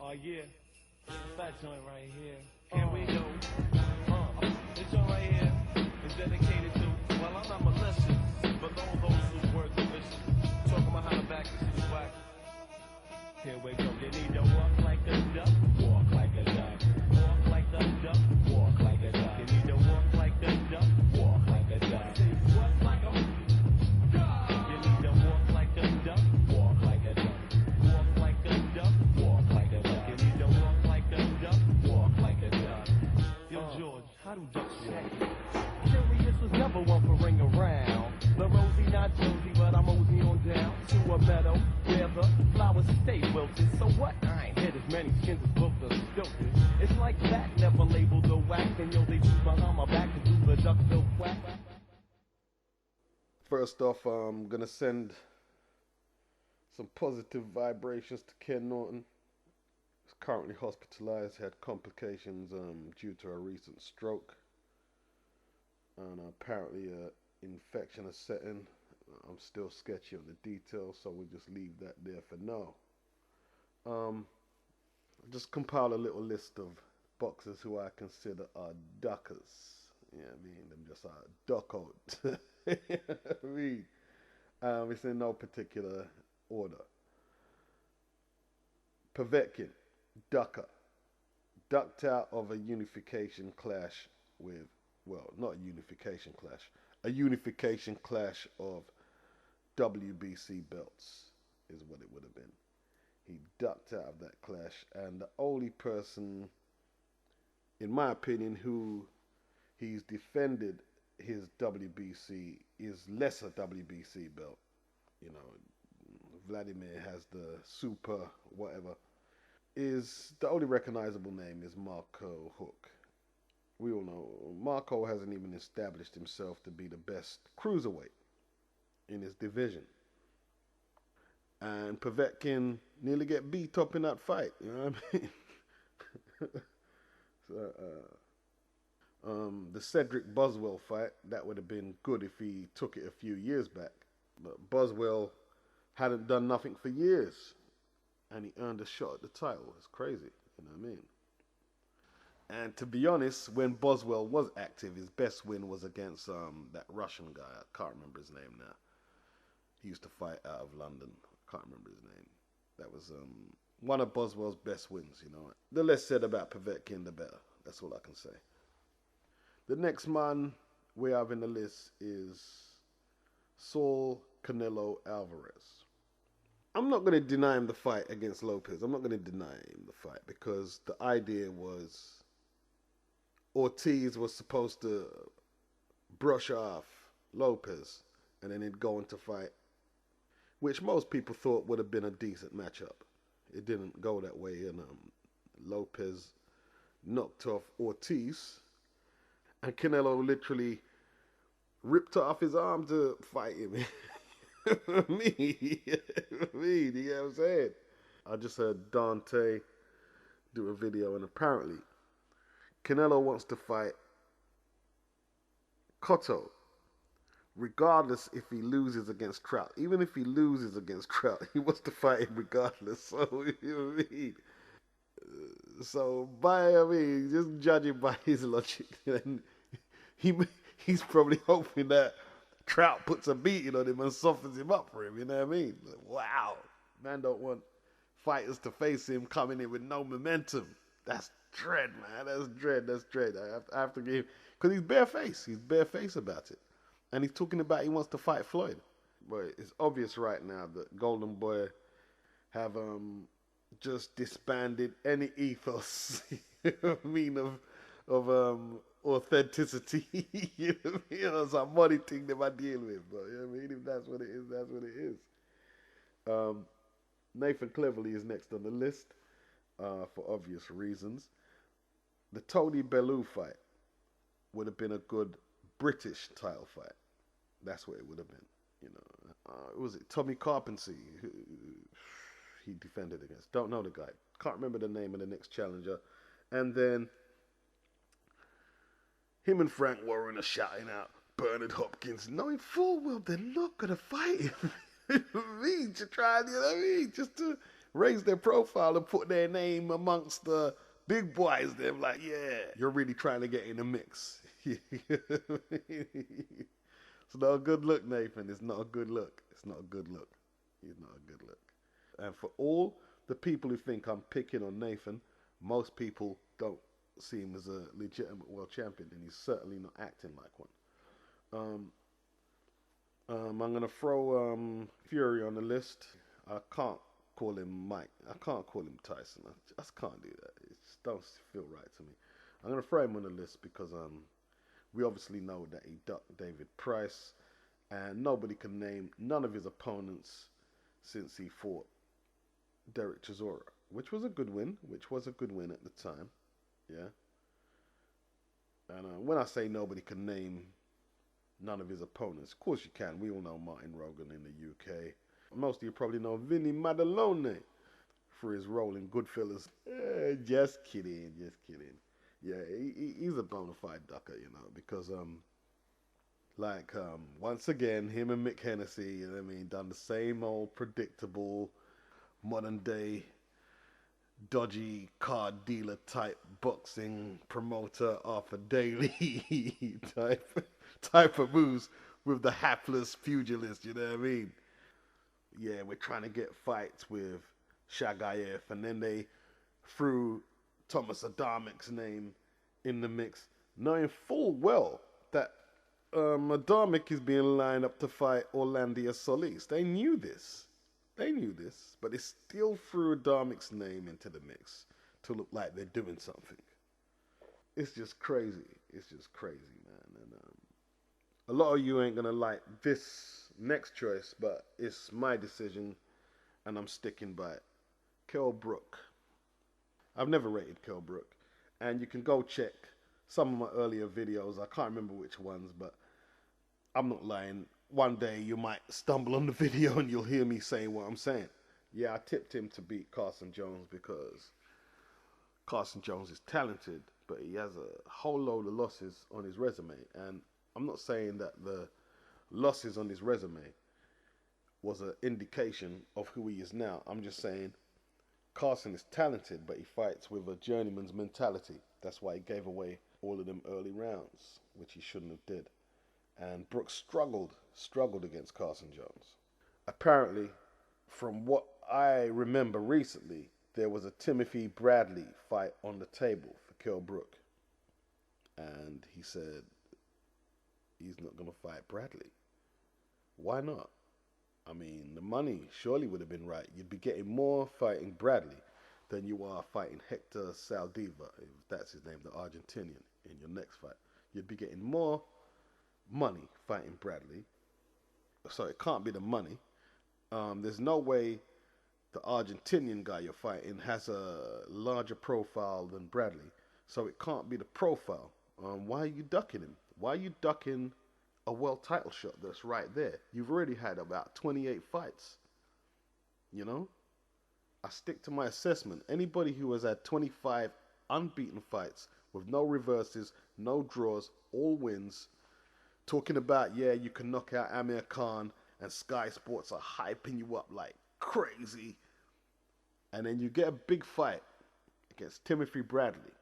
Oh yeah, that joint right here. Can we go? This joint right here is dedicated to, well, I'm not malicious, but all those who work delicious. Talking about how the back is whack. Here we go. You need to walk like a duck, walk like a duck, walk like a duck, walk like a duck. You need to walk like a duck, walk like a duck. Walk like a duck. You need to walk like a duck, walk like a duck, walk like a duck, walk like a duck. You need to walk like a duck, walk like a duck. Yo, George, how do ducks walk? Curious was never one for ring around. The Rosie, not Josie, but I'm mosey on down to a meadow where the flowers stay wilted. So what? I ain't hit as many skins as booked or stilted. It's like that, never labeled a whack. And yo, they choose behind my back to do the duck bill quack. First off, I'm gonna send some positive vibrations to Ken Norton. He's currently hospitalized, had complications due to a recent stroke. And apparently infection has set in. I'm still sketchy on the details, so we'll just leave that there for now. I just compiled a little list of boxers who I consider are duckers. Yeah, I mean, them just are duck out. I mean, it's in no particular order. Povetkin, ducker. Ducked out of a unification clash with, well, not a unification clash, a unification clash of WBC belts is what it would have been. He ducked out of that clash, and the only person, in my opinion, who he's defended his WBC is lesser WBC belt. You know, Vladimir has the super whatever. Is the only recognizable name is Marco Hook. We all know Marco hasn't even established himself to be the best cruiserweight in his division. And Povetkin nearly get beat up in that fight, you know what I mean? So, the Cedric Boswell fight, that would have been good if he took it a few years back. But Boswell hadn't done nothing for years, and he earned a shot at the title. It's crazy, you know what I mean? And to be honest, when Boswell was active, his best win was against that Russian guy. I can't remember his name now. He used to fight out of London. I can't remember his name. That was one of Boswell's best wins, you know. The less said about Povetkin, the better. That's all I can say. The next man we have in the list is Saul Canelo Alvarez. I'm not going to deny him the fight against Lopez. I'm not going to deny him the fight because the idea was Ortiz was supposed to brush off Lopez and then he'd go into fight, which most people thought would have been a decent matchup. It didn't go that way, and Lopez knocked off Ortiz, and Canelo literally ripped off his arm to fight him. me, you know what I'm saying? I just heard Dante do a video, and apparently Canelo wants to fight Cotto, regardless if he loses against Trout. Even if he loses against Trout, he wants to fight him regardless. So, you know what I mean? So, just judging by his logic, he's probably hoping that Trout puts a beating on him and softens him up for him, you know what I mean? Like, wow. Man don't want fighters to face him coming in with no momentum. That's dread, man. That's dread. I have to give, because he's barefaced. He's barefaced about it. And he's talking about he wants to fight Floyd. But it's obvious right now that Golden Boy have just disbanded any ethos, you know what I mean, of authenticity. You know what I mean? You know, some money thing that I deal with. But you know what I mean? If that's what it is, that's what it is. Nathan Cleverly is next on the list for obvious reasons. The Tony Bellew fight would have been a good British title fight. That's what it would have been. You know, was it Tommy Carpensy who he defended against? Don't know the guy. Can't remember the name of the next challenger. And then him and Frank Warren are shouting out Bernard Hopkins, knowing full well they're not gonna fight him. Me to try, you know what I mean? Just to raise their profile and put their name amongst the big boys. They're like, yeah, you're really trying to get in the mix. It's not a good look, Nathan. It's not a good look. It's not a good look. He's not a good look. And for all the people who think I'm picking on Nathan, most people don't see him as a legitimate world champion, and he's certainly not acting like one. I'm going to throw Fury on the list. I can't call him Mike. I can't call him Tyson. I just can't do that. It just don't feel right to me. I'm going to throw him on the list because we obviously know that he ducked David Price, and nobody can name none of his opponents since he fought Derek Chisora, which was a good win. At the time, yeah. And when I say nobody can name none of his opponents, of course you can. We all know Martin Rogan in the UK. Most of you probably know Vinny Madalone for his role in Goodfellas. Just kidding. Yeah, he's a bona fide ducker, you know, because once again, him and Mick Hennessy, you know what I mean, done the same old predictable modern day dodgy card dealer type boxing promoter Arthur Daly type of moves with the hapless pugilist, you know what I mean? Yeah, we're trying to get fights with Shagayev, and then they threw Thomas Adamic's name in the mix, knowing full well that Adamic is being lined up to fight Orlandia Solis. They knew this, but they still threw Adamic's name into the mix to look like they're doing something. It's just crazy. Man. And a lot of you ain't gonna like this next choice, but it's my decision, and I'm sticking by it. Kell Brook. I've never rated Kell Brook, and you can go check some of my earlier videos. I can't remember which ones, but I'm not lying. One day you might stumble on the video and you'll hear me saying what I'm saying. Yeah, I tipped him to beat Carson Jones because Carson Jones is talented, but he has a whole load of losses on his resume. And I'm not saying that the losses on his resume was an indication of who he is now. I'm just saying Carson is talented, but he fights with a journeyman's mentality. That's why he gave away all of them early rounds, which he shouldn't have did. And Brooks struggled against Carson Jones. Apparently, from what I remember recently, there was a Timothy Bradley fight on the table for Kell Brook. And he said he's not going to fight Bradley. Why not? I mean, the money surely would have been right. You'd be getting more fighting Bradley than you are fighting Hector Saldiva, if that's his name, the Argentinian, in your next fight. You'd be getting more money fighting Bradley. So it can't be the money. There's no way the Argentinian guy you're fighting has a larger profile than Bradley. So it can't be the profile. Why are you ducking him? Why are you ducking a world title shot that's right there? You've already had about 28 fights. You know? I stick to my assessment. Anybody who has had 25 unbeaten fights with no reverses, no draws, all wins, talking about, yeah, you can knock out Amir Khan, and Sky Sports are hyping you up like crazy, and then you get a big fight against Timothy Bradley,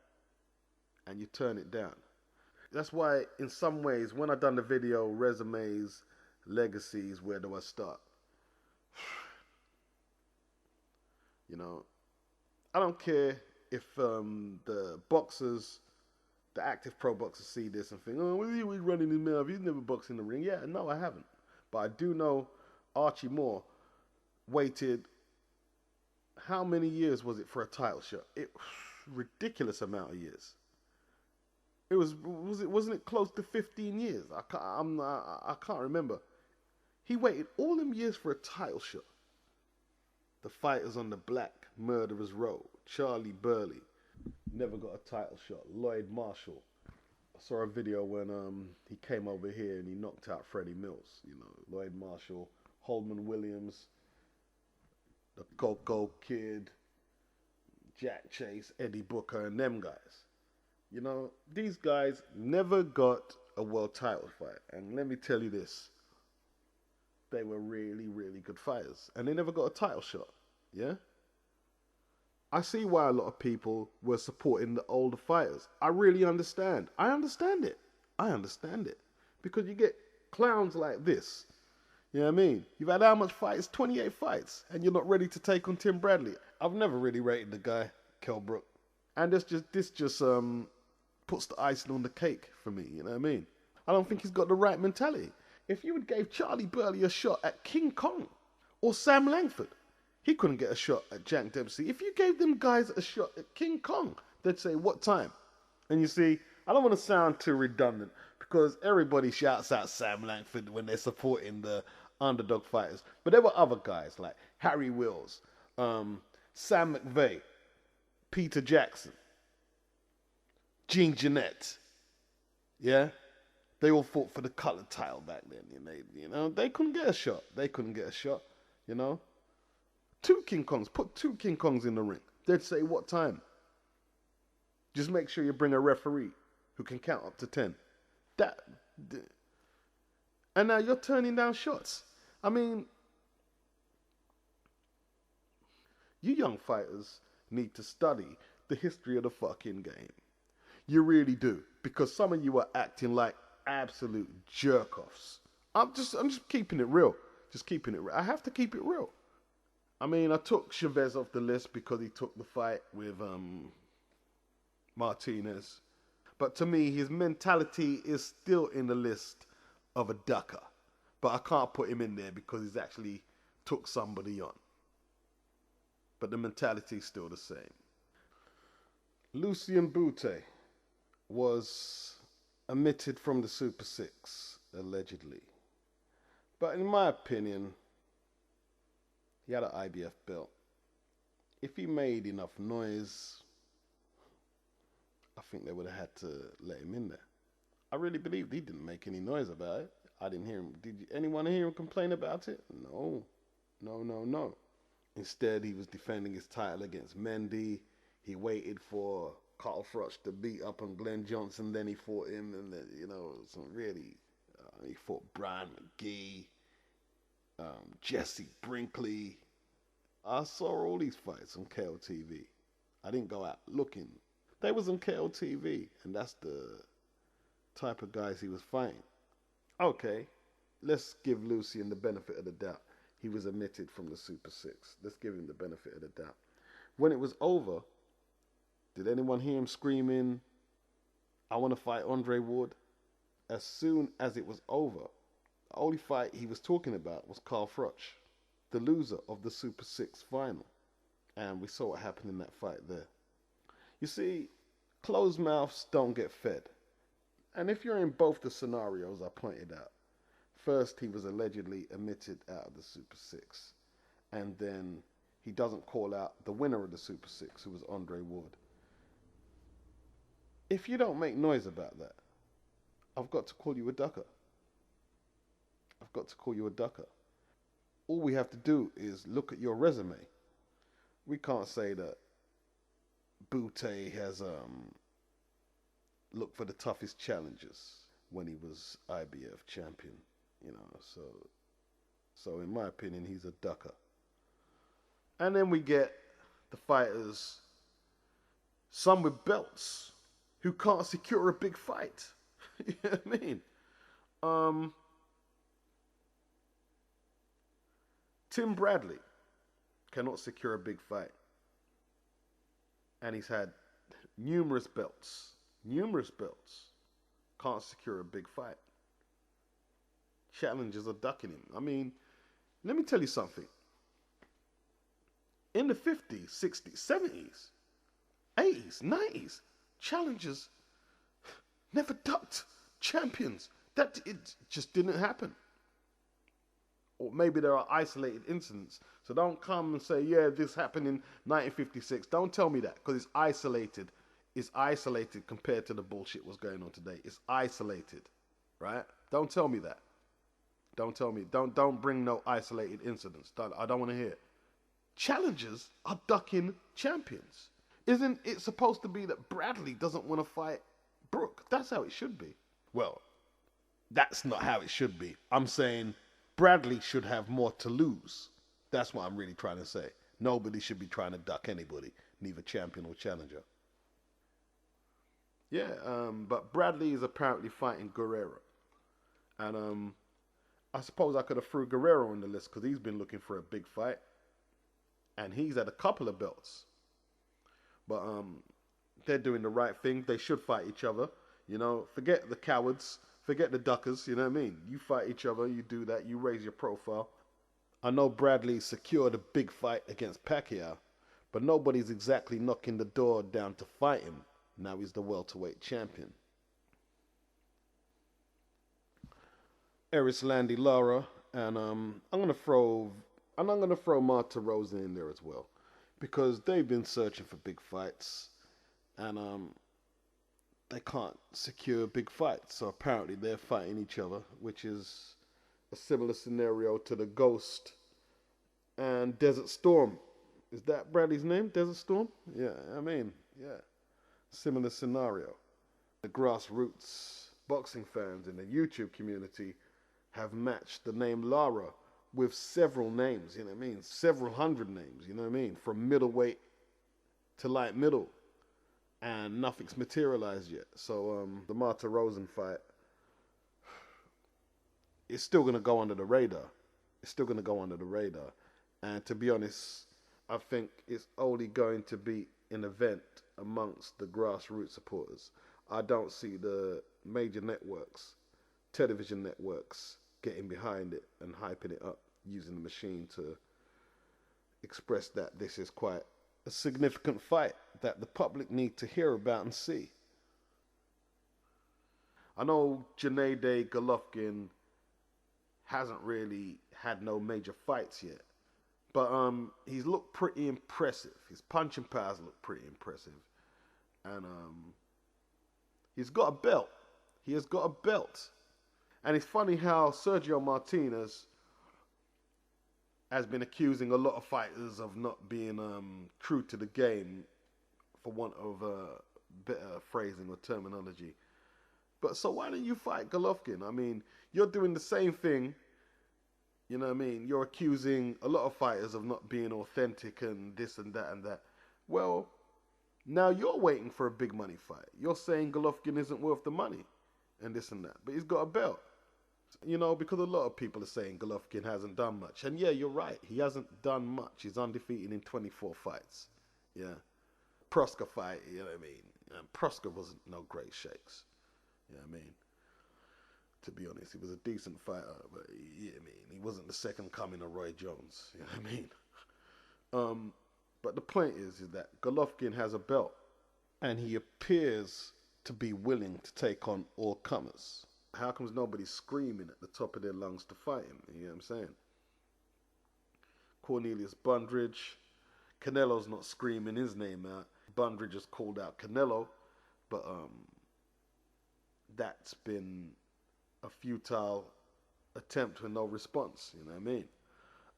and you turn it down. That's why, in some ways, when I done the video, resumes, legacies, where do I start? You know, I don't care if the boxers, the active pro boxers see this and think, oh, he's running his mouth, he's never boxed in the ring. Yeah, no, I haven't. But I do know Archie Moore waited, how many years was it for a title shot? It ridiculous amount of years. Wasn't it close to 15 years? I can't remember. He waited all them years for a title shot. The Fighters on the Black Murderers Row, Charlie Burley, never got a title shot. Lloyd Marshall. I saw a video when he came over here and he knocked out Freddie Mills. You know, Lloyd Marshall, Holman Williams, the Coco Kid, Jack Chase, Eddie Booker, and them guys. You know, these guys never got a world title fight. And let me tell you this, they were really, really good fighters. And they never got a title shot. Yeah? I see why a lot of people were supporting the older fighters. I really understand. I understand it. I understand it. Because you get clowns like this. You know what I mean? You've had how much fights? 28 fights. And you're not ready to take on Tim Bradley. I've never really rated the guy, Kell Brook. And this just puts the icing on the cake for me. You know what I mean? I don't think he's got the right mentality. If you would gave Charlie Burley a shot at King Kong or Sam Langford, he couldn't get a shot at Jack Dempsey. If you gave them guys a shot at King Kong, they'd say, what time? And you see, I don't want to sound too redundant because everybody shouts out Sam Langford when they're supporting the underdog fighters. But there were other guys like Harry Wills, Sam McVeigh, Peter Jackson, Gene Jeanette. Yeah? They all fought for the colored title back then. You know, they couldn't get a shot. You know? Two King Kongs. Put two King Kongs in the ring. They'd say, what time? Just make sure you bring a referee who can count up to 10. And now you're turning down shots. I mean, you young fighters need to study the history of the fucking game. You really do. Because some of you are acting like absolute jerk-offs. I'm just keeping it real. Just keeping it real. I have to keep it real. I mean, I took Chavez off the list because he took the fight with Martinez. But to me, his mentality is still in the list of a ducker. But I can't put him in there because he's actually took somebody on. But the mentality is still the same. Lucian Bute was omitted from the Super Six, allegedly. But in my opinion, he had an IBF belt. If he made enough noise, I think they would have had to let him in there. I really believe he didn't make any noise about it. I didn't hear him. Did anyone hear him complain about it? No. Instead, he was defending his title against Mendy. He waited for Carl Froch to beat up on Glenn Johnson. Then he fought him, and then, you know, he fought Brian McGee. Jesse Brinkley. I saw all these fights on KLTV. I didn't go out looking. They was on KLTV, and that's the type of guys he was fighting. Okay, let's give Lucian the benefit of the doubt. He was omitted from the Super Six. Let's give him the benefit of the doubt. When it was over, did anyone hear him screaming, I want to fight Andre Ward? As soon as it was over, the only fight he was talking about was Carl Froch, the loser of the Super Six final. And we saw what happened in that fight there. You see, closed mouths don't get fed. And if you're in both the scenarios I pointed out, first he was allegedly omitted out of the Super Six. And then he doesn't call out the winner of the Super Six, who was Andre Ward. If you don't make noise about that, I've got to call you a ducker. All we have to do is look at your resume. We can't say that Bute has looked for the toughest challenges when he was IBF champion, you know. So in my opinion, he's a ducker. And then we get the fighters, some with belts, who can't secure a big fight. You know what I mean? Tim Bradley cannot secure a big fight. And he's had numerous belts. Can't secure a big fight. Challengers are ducking him. I mean, let me tell you something. In the 50s, 60s, 70s, 80s, 90s, challengers never ducked champions. That it just didn't happen. Or maybe there are isolated incidents. So don't come and say, yeah, this happened in 1956. Don't tell me that, because it's isolated. It's isolated compared to the bullshit what's going on today. It's isolated, right? Don't tell me that. Don't tell me. Don't bring no isolated incidents. I don't want to hear it. Challengers are ducking champions. Isn't it supposed to be that Bradley doesn't want to fight Brook? That's how it should be. Well, that's not how it should be. I'm saying Bradley should have more to lose. That's what I'm really trying to say. nobody should be trying to duck anybody, neither champion or challenger. Yeah, but Bradley is apparently fighting Guerrero. And I suppose I could have threw Guerrero on the list because he's been looking for a big fight. And he's had a couple of belts. But they're doing the right thing. They should fight each other. You know, forget the cowards. Forget the duckers. You know what I mean? You fight each other. You do that. You raise your profile. I know Bradley secured a big fight against Pacquiao. But nobody's exactly knocking the door down to fight him. Now he's the welterweight champion. Eris Landy Lara. And I'm gonna throw Marta Rosa in there as well, because they've been searching for big fights, and they can't secure big fights. So apparently they're fighting each other, which is a similar scenario to the Ghost and Desert Storm. Is that Bradley's name? Desert Storm? Yeah, I mean, yeah, similar scenario. The grassroots boxing fans in the YouTube community have matched the name Lara with several names, you know what I mean? Several hundred names, you know what I mean? From middleweight to light middle. And nothing's materialized yet. So the Marta Rosen fight, it's still going to go under the radar. It's still going to go under the radar. And to be honest, I think it's only going to be an event amongst the grassroots supporters. I don't see the major networks, television networks, getting behind it and hyping it up, using the machine to express that this is quite a significant fight that the public need to hear about and see. I know Gennady Golovkin hasn't really had no major fights yet, but he's looked pretty impressive. His punching powers look pretty impressive, and he's got a belt. He has got a belt. And it's funny how Sergio Martinez has been accusing a lot of fighters of not being true to the game, for want of better phrasing or terminology. But so why don't you fight Golovkin? I mean, you're doing the same thing, you know what I mean? You're accusing a lot of fighters of not being authentic and this and that and that. Well, now you're waiting for a big money fight. You're saying Golovkin isn't worth the money and this and that, but he's got a belt. You know, because a lot of people are saying Golovkin hasn't done much. And yeah, you're right. He hasn't done much. He's undefeated in 24 fights. Yeah. Proska fight, you know what I mean? And Proska wasn't no great shakes. You know what I mean? To be honest, he was a decent fighter, but yeah, I mean, he wasn't the second coming of Roy Jones. You know what I mean? But the point is that Golovkin has a belt, and he appears to be willing to take on all comers. How comes nobody's screaming at the top of their lungs to fight him? You know what I'm saying? Cornelius Bundridge. Canelo's not screaming his name out. Bundridge has called out Canelo, but that's been a futile attempt with no response. You know what I mean?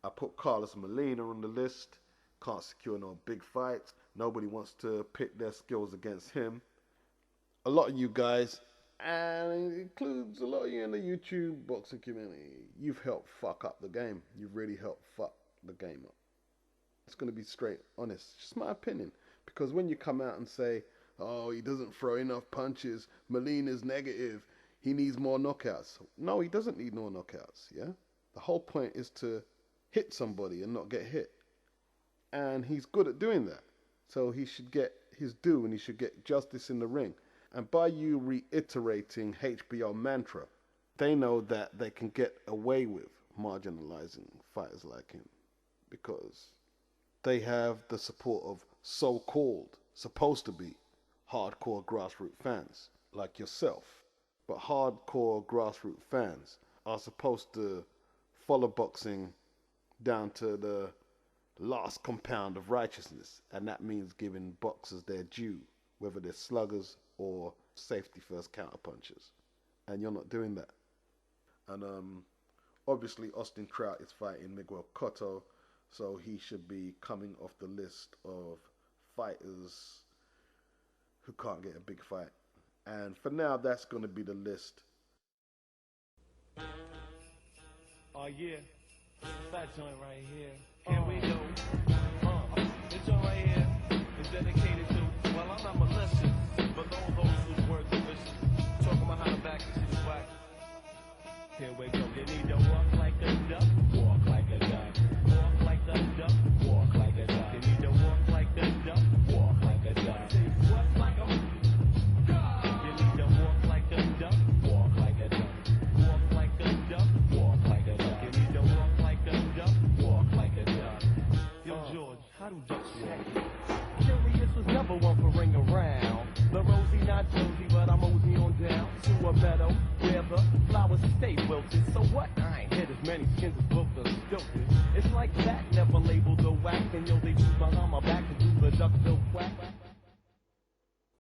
I put Carlos Molina on the list. Can't secure no big fights. Nobody wants to pit their skills against him. A lot of you guys, and it includes a lot of you in the YouTube boxing community, you've helped fuck up the game. You've really helped fuck the game up. It's going to be straight honest. It's just my opinion. Because when you come out and say, oh, he doesn't throw enough punches, Molina's negative, he needs more knockouts. No, he doesn't need more knockouts, yeah? The whole point is to hit somebody and not get hit. And he's good at doing that. So he should get his due and he should get justice in the ring. And by you reiterating HBO mantra, they know that they can get away with marginalizing fighters like him because they have the support of so-called, supposed to be, hardcore grassroots fans like yourself. But hardcore grassroots fans are supposed to follow boxing down to the last compound of righteousness, and that means giving boxers their due, whether they're sluggers or safety first counterpunchers, and you're not doing that. And obviously Austin Trout is fighting Miguel Cotto, so he should be coming off the list of fighters who can't get a big fight. And for now, that's going to be the list. Oh yeah, fat joint right here. Here we go. This song right here is dedicated to, well, I'm not malicious, but all those whose words are vicious. Talking about how the back is shit is whack. Here we go. You need to walk like a duck, walk like a duck, walk like a duck, walk like a duck. You need to walk like a duck, walk like a duck. Say what like a duck. You need to walk like a duck, walk like a duck, walk like a duck, walk like a duck. You need to walk like a duck, walk like a duck. Yo, George, how do ducks walk? Curious was never one for ring around. The rosy, not Josie, but I'm mosey on down to a meadow where the flowers stay wilted. So what? I ain't hit as many skins as both are stilted. It's like that, never labeled the whack, and yo, they choose behind my back to do the duck bill quack.